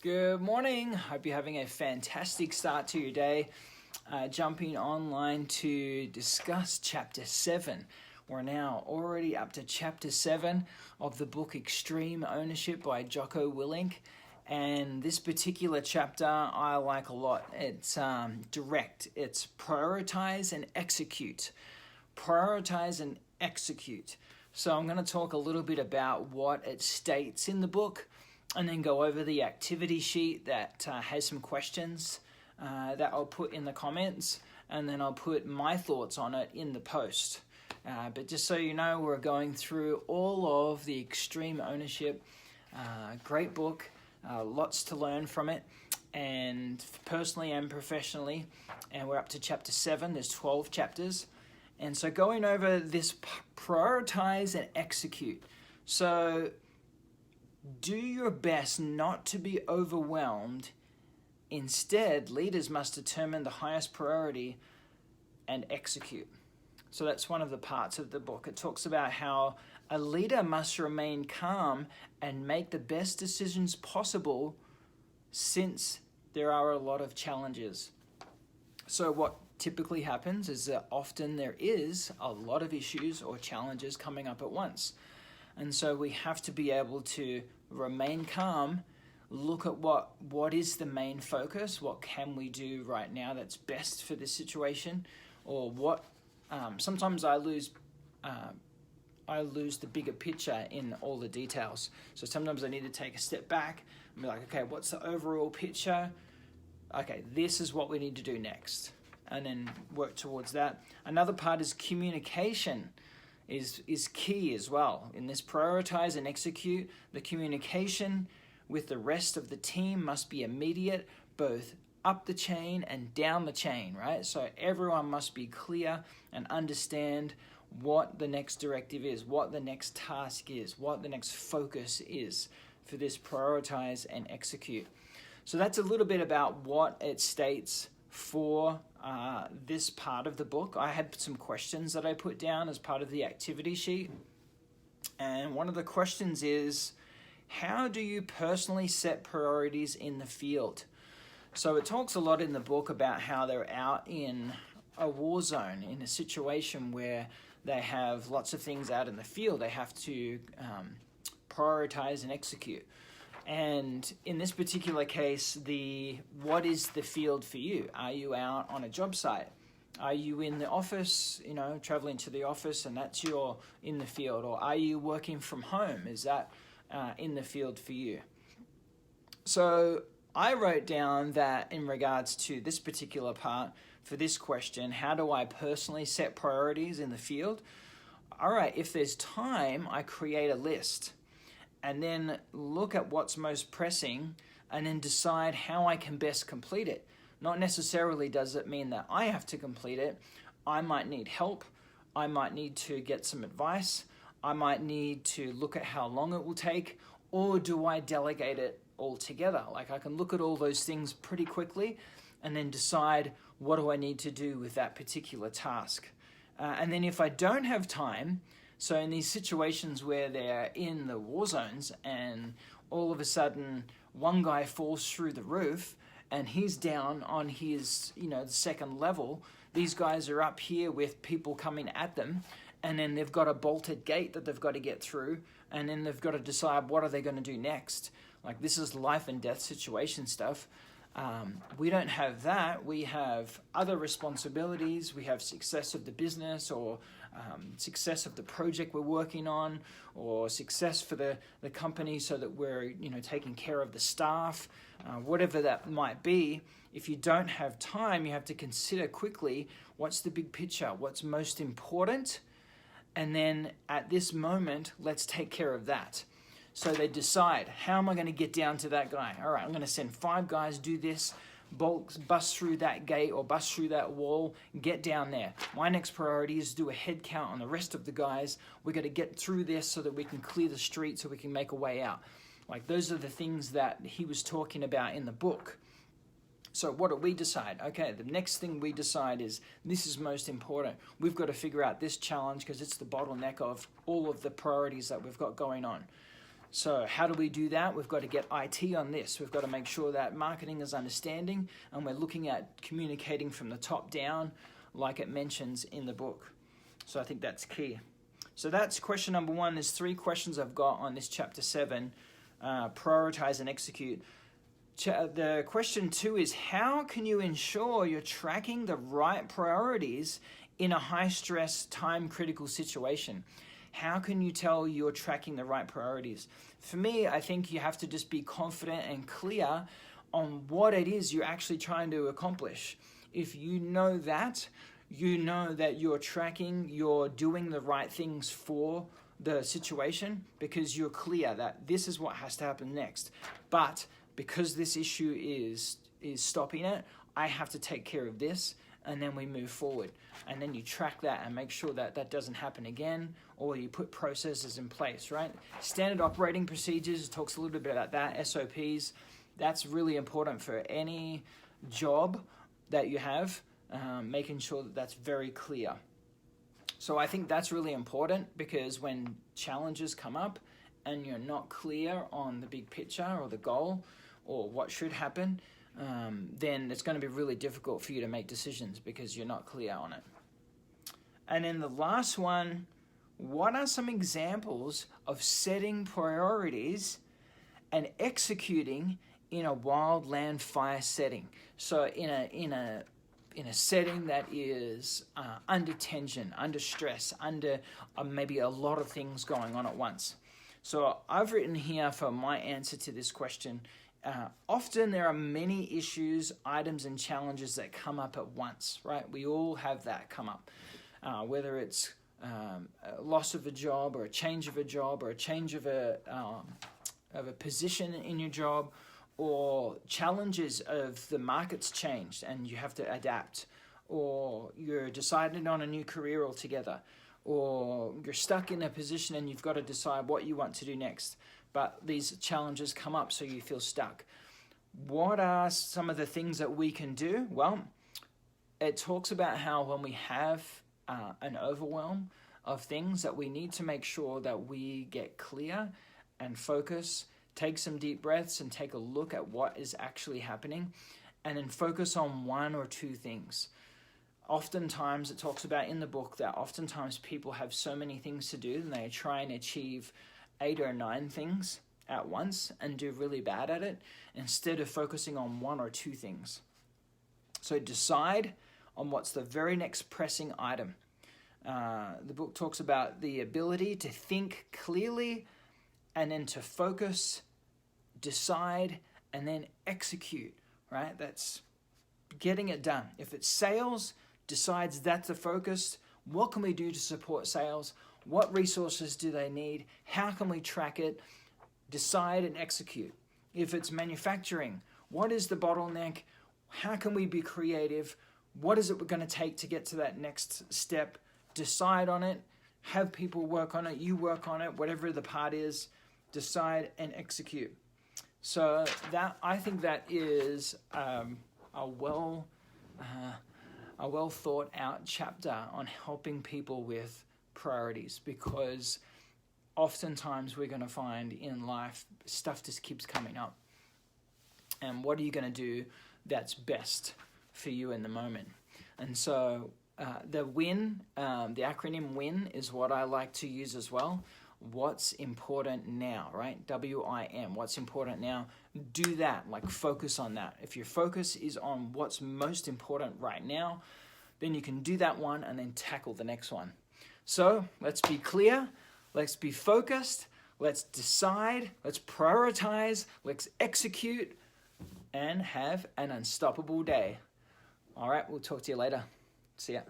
Good morning. Hope you're having a fantastic start to your day. Jumping online to discuss chapter 7. We're now already up to chapter 7 of the book Extreme Ownership by Jocko Willink. And this particular chapter I like a lot. It's direct. It's prioritize and execute. Prioritize and execute. So I'm going to talk a little bit about what it states in the book, and then go over the activity sheet that has some questions that I'll put in the comments, and then I'll put my thoughts on it in the post. But just so you know, we're going through all of the Extreme Ownership. Great book, lots to learn from it, and personally and professionally. And we're up to chapter 7, there's 12 chapters. And so going over this prioritize and execute. So do your best not to be overwhelmed. Instead, leaders must determine the highest priority and execute. So that's one of the parts of the book. It talks about how a leader must remain calm and make the best decisions possible since there are a lot of challenges. So what typically happens is that often there is a lot of issues or challenges coming up at once. And so we have to be able to remain calm, look at what is the main focus, what can we do right now that's best for this situation, or what, sometimes I lose the bigger picture in all the details. So sometimes I need to take a step back and be like, okay, what's the overall picture? Okay, this is what we need to do next, and then work towards that. Another part is communication. Is key as well. In this prioritize and execute, the communication with the rest of the team must be immediate, both up the chain and down the chain, right? So everyone must be clear and understand what the next directive is, what the next task is, what the next focus is for this prioritize and execute. So that's a little bit about what it states for this part of the book. I had some questions that I put down as part of the activity sheet. And one of the questions is, how do you personally set priorities in the field? So it talks a lot in the book about how they're out in a war zone, in a situation where they have lots of things out in the field they have to prioritize and execute. And in this particular case, what is the field for you? Are you out on a job site? Are you in the office, traveling to the office, and that's your in the field? Or are you working from home? Is that in the field for you? So I wrote down that in regards to this particular part, for this question, how do I personally set priorities in the field? All right, if there's time, I create a list. And then look at what's most pressing, and then decide how I can best complete it. Not necessarily does it mean that I have to complete it. I might need help. I might need to get some advice. I might need to look at how long it will take, or do I delegate it altogether? Like, I can look at all those things pretty quickly and then decide what do I need to do with that particular task. And then if I don't have time, so in these situations where they're in the war zones and all of a sudden one guy falls through the roof and he's down on his, the second level, these guys are up here with people coming at them, and then they've got a bolted gate that they've got to get through, and then they've got to decide what are they going to do next. Like, this is life and death situation stuff. We don't have that. We have other responsibilities. We have success of the business, or success of the project we're working on, or success for the company so that we're taking care of the staff, whatever that might be. If you don't have time, you have to consider quickly what's the big picture, what's most important, and then at this moment, let's take care of that. So they decide, how am I going to get down to that guy? All right, I'm going to send 5 guys, do this, bust through that gate or bust through that wall, get down there. My next priority is do a head count on the rest of the guys. We're going to get through this so that we can clear the street so we can make a way out. Like, those are the things that he was talking about in the book. So what do we decide? Okay, the next thing we decide is this is most important. We've got to figure out this challenge because it's the bottleneck of all of the priorities that we've got going on. So how do we do that? We've got to get IT on this. We've got to make sure that marketing is understanding, and we're looking at communicating from the top down, like it mentions in the book. So I think that's key. So that's question number 1. There's 3 questions I've got on this chapter 7, prioritize and execute. The question 2 is, how can you ensure you're tracking the right priorities in a high-stress, time-critical situation? How can you tell you're tracking the right priorities? For me, I think you have to just be confident and clear on what it is you're actually trying to accomplish. If you know that you're tracking, you're doing the right things for the situation because you're clear that this is what has to happen next. But because this issue is stopping it, I have to take care of this, and then we move forward. And then you track that and make sure that that doesn't happen again, or you put processes in place, right? Standard operating procedures talks a little bit about that, SOPs. That's really important for any job that you have, making sure that that's very clear. So I think that's really important, because when challenges come up and you're not clear on the big picture or the goal or what should happen, then it's going to be really difficult for you to make decisions because you're not clear on it. And then the last one, what are some examples of setting priorities and executing in a wildland fire setting? So in a setting that is under tension, under stress, under maybe a lot of things going on at once. So I've written here for my answer to this question, often there are many issues, items, and challenges that come up at once, right? We all have that come up, whether it's a loss of a job, or a change of a job, or a change of a position in your job, or challenges of the market's changed and you have to adapt, or you're deciding on a new career altogether, or you're stuck in a position and you've got to decide what you want to do next. But these challenges come up, so you feel stuck. What are some of the things that we can do? Well, it talks about how when we have an overwhelm of things, that we need to make sure that we get clear and focus, take some deep breaths and take a look at what is actually happening, and then focus on 1 or 2 things. Oftentimes, it talks about in the book that oftentimes people have so many things to do and they try and achieve 8 or 9 things at once and do really bad at it, instead of focusing on 1 or 2 things. So decide on what's the very next pressing item. The book talks about the ability to think clearly, and then to focus, decide, and then execute, right? That's getting it done. If it's sales, decides that's the focus. What can we do to support sales? What resources do they need? How can we track it? Decide and execute. If it's manufacturing, what is the bottleneck? How can we be creative? What is it going to take to get to that next step? Decide on it. Have people work on it. You work on it. Whatever the part is, decide and execute. So that, I think that is a well thought out chapter on helping people with priorities, because oftentimes we're going to find in life stuff just keeps coming up. And what are you going to do that's best for you in the moment? And so the WIN, the acronym WIN, is what I like to use as well. What's important now, right? WIN, what's important now? Do that, like focus on that. If your focus is on what's most important right now, then you can do that one and then tackle the next one. So let's be clear, let's be focused, let's decide, let's prioritize, let's execute, and have an unstoppable day. All right, we'll talk to you later. See ya.